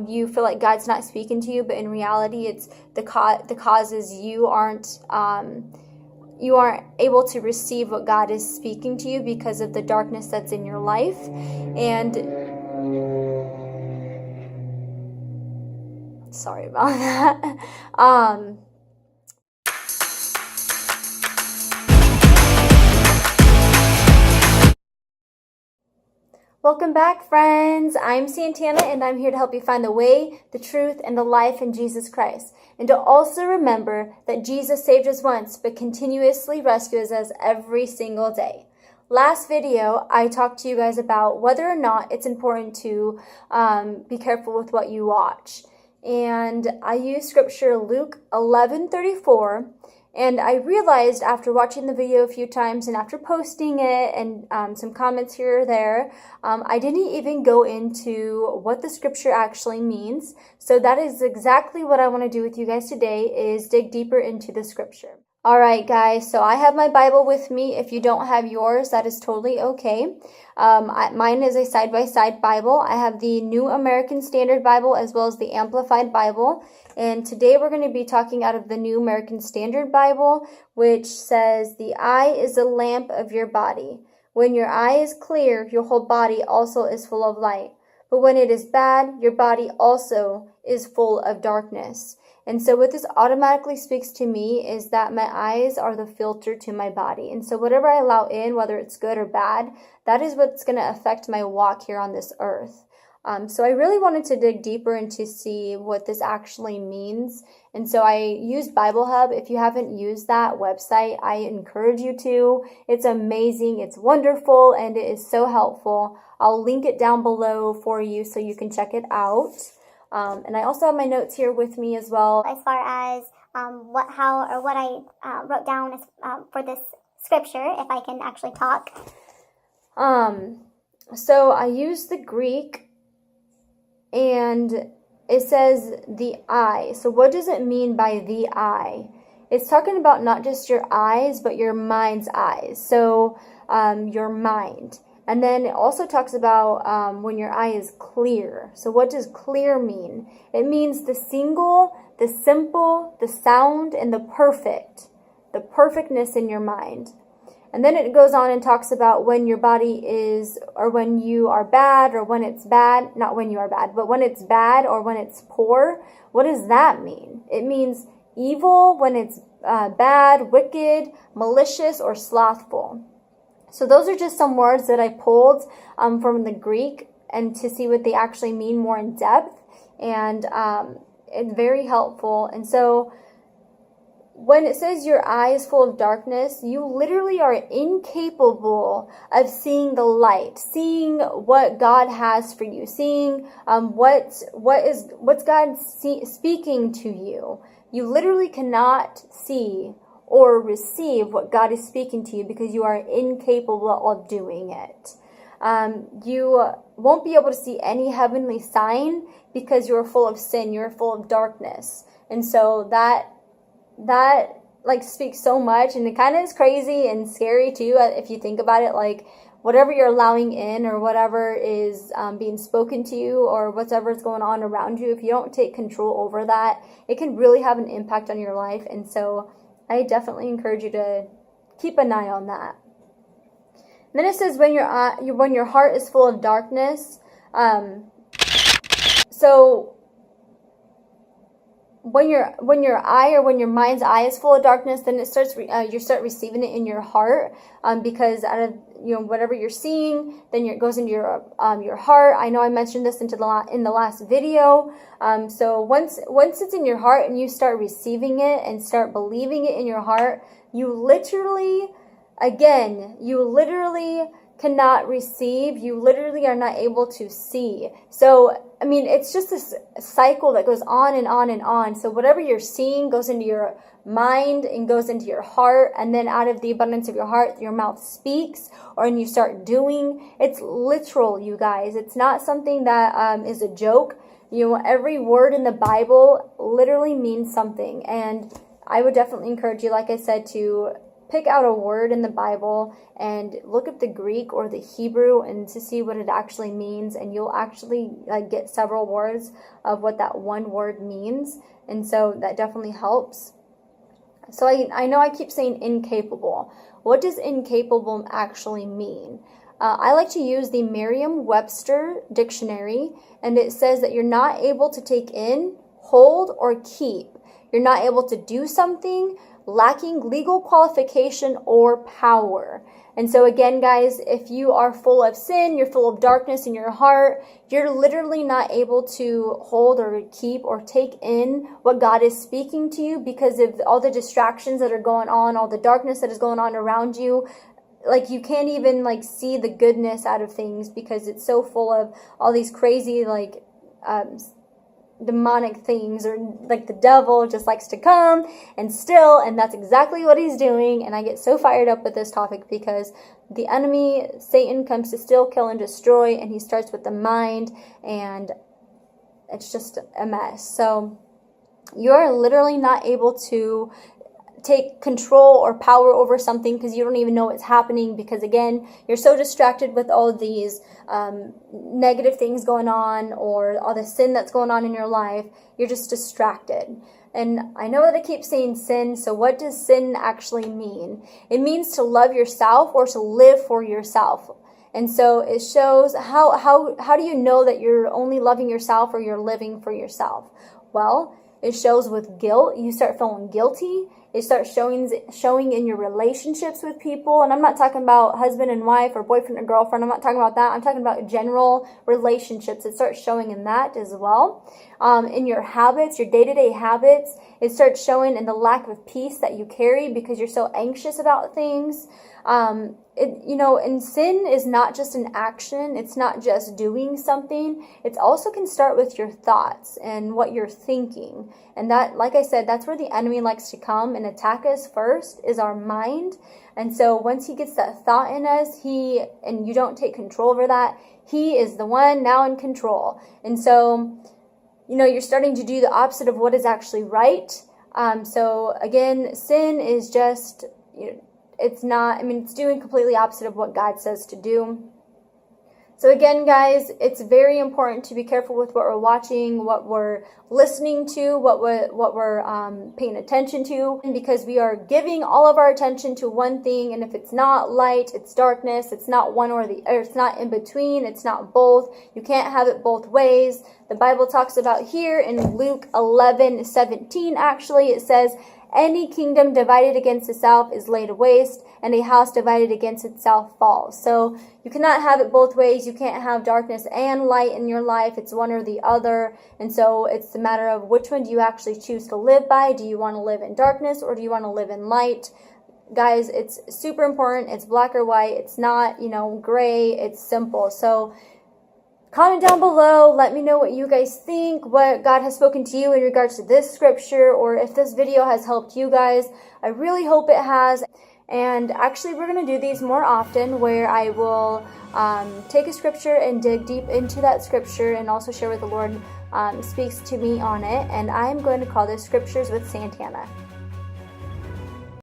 you feel like God's not speaking to you, but in reality, it's the cause is you aren't able to receive what God is speaking to you because of the darkness that's in your life. And sorry about that. Welcome back, friends. I'm Santana, and I'm here to help you find the way, the truth, and the life in Jesus Christ. And to also remember that Jesus saved us once, but continuously rescues us every single day. Last video, I talked to you guys about whether or not it's important to be careful with what you watch. And I used scripture Luke 11:34. And I realized after watching the video a few times and after posting it and some comments here or there, I didn't even go into what the scripture actually means. So that is exactly what I want to do with you guys today, is dig deeper into the scripture. All right, guys, so I have my Bible with me. If you don't have yours, that is totally okay. Mine is a side-by-side Bible. I have the New American Standard Bible as well as the Amplified Bible. And today we're going to be talking out of the New American Standard Bible, which says, "The eye is the lamp of your body. When your eye is clear, your whole body also is full of light. But when it is bad, your body also is full of darkness." And so what this automatically speaks to me is that my eyes are the filter to my body. And so whatever I allow in, whether it's good or bad, that is what's going to affect my walk here on this earth. So I really wanted to dig deeper and to see what this actually means. And so I used BibleHub. If you haven't used that website, I encourage you to. It's amazing, it's wonderful, and it is so helpful. I'll link it down below for you so you can check it out. And I also have my notes here with me as well. As far as what I wrote down as, for this scripture, if I can actually talk. So I used the Greek, and it says the eye. So what does it mean by the eye? It's talking about not just your eyes, but your mind's eyes. So your mind. And then it also talks about when your eye is clear. So what does clear mean? It means the single, the simple, the sound, and the perfect. The perfectness in your mind. And then it goes on and talks about when your body is, or when you are bad, or when it's bad. Not when you are bad, but when it's bad or when it's poor. What does that mean? It means evil when it's bad, wicked, malicious, or slothful. So those are just some words that I pulled from the Greek, and to see what they actually mean more in depth. And it's very helpful. And so when it says your eye is full of darkness, you literally are incapable of seeing the light, seeing what God has for you, seeing what's God speaking to you. You literally cannot see or receive what God is speaking to you because you are incapable of doing it. You won't be able to see any heavenly sign because you're full of sin, you're full of darkness. And so that like speaks so much, and it kind of is crazy and scary too if you think about it. Like whatever you're allowing in, or whatever is being spoken to you, or whatever is going on around you, if you don't take control over that, it can really have an impact on your life. And so I definitely encourage you to keep an eye on that. And then it says when your heart is full of darkness. So when your eye, or when your mind's eye is full of darkness, then it starts you start receiving it in your heart, because out of whatever you're seeing, then it goes into your heart. I know I mentioned this in the last video. So once it's in your heart and you start receiving it and start believing it in your heart, you literally cannot receive. You literally are not able to see. So I mean, it's just this cycle that goes on and on and on. So whatever you're seeing goes into your mind and goes into your heart, and then out of the abundance of your heart, your mouth speaks, or and you start doing. It's literal, you guys. It's not something that is a joke. Every word in the Bible literally means something, and I would definitely encourage you, like I said, to pick out a word in the Bible and look at the Greek or the Hebrew and to see what it actually means, and you'll actually get several words of what that one word means. And so that definitely helps. So I know I keep saying incapable. What does incapable actually mean? I like to use the Merriam-Webster dictionary, and it says that you're not able to take in, hold, or keep. You're not able to do something, lacking legal qualification or power. And so again, guys, if you are full of sin, you're full of darkness in your heart, you're literally not able to hold or keep or take in what God is speaking to you because of all the distractions that are going on, all the darkness that is going on around you. Like, you can't even see the goodness out of things because it's so full of all these crazy demonic things, or the devil just likes to come and steal, and that's exactly what he's doing. And I get so fired up with this topic because the enemy, Satan, comes to steal, kill, and destroy, and he starts with the mind, and it's just a mess. So you are literally not able to take control or power over something because you don't even know what's happening, because again, you're so distracted with all these negative things going on or all the sin that's going on in your life. You're just distracted. And I know that I keep saying sin, so what does sin actually mean? It means to love yourself or to live for yourself. And so it shows how do you know that you're only loving yourself or you're living for yourself? Well, it shows with guilt. You start feeling guilty. It starts showing in your relationships with people. And I'm not talking about husband and wife or boyfriend and girlfriend. I'm not talking about that. I'm talking about general relationships. It starts showing in that as well. In your habits, your day-to-day habits, it starts showing in the lack of peace that you carry because you're so anxious about things. And sin is not just an action. It's not just doing something. It also can start with your thoughts and what you're thinking. And that, like I said, that's where the enemy likes to come and attack us first, is our mind. And so once he gets that thought in us, and you don't take control over that, he is the one now in control. And so, you're starting to do the opposite of what is actually right. So again, sin is just, it's doing completely opposite of what God says to do. So again, guys, it's very important to be careful with what we're watching, what we're listening to, what we're paying attention to, because we are giving all of our attention to one thing, and if it's not light, it's darkness. It's not one or the other. It's not in between. It's not both. You can't have it both ways. The Bible talks about here in Luke 11:17. Actually, it says, "Any kingdom divided against itself is laid waste, and a house divided against itself falls." So you cannot have it both ways. You can't have darkness and light in your life. It's one or the other. And so it's a matter of which one do you actually choose to live by. Do you want to live in darkness or do you want to live in light? Guys, it's super important. It's black or white. It's not, gray. It's simple. So comment down below. Let me know what you guys think, what God has spoken to you in regards to this scripture, or if this video has helped you guys. I really hope it has. And actually, we're going to do these more often, where I will take a scripture and dig deep into that scripture and also share what the Lord speaks to me on it. And I'm going to call this Scriptures with Santana.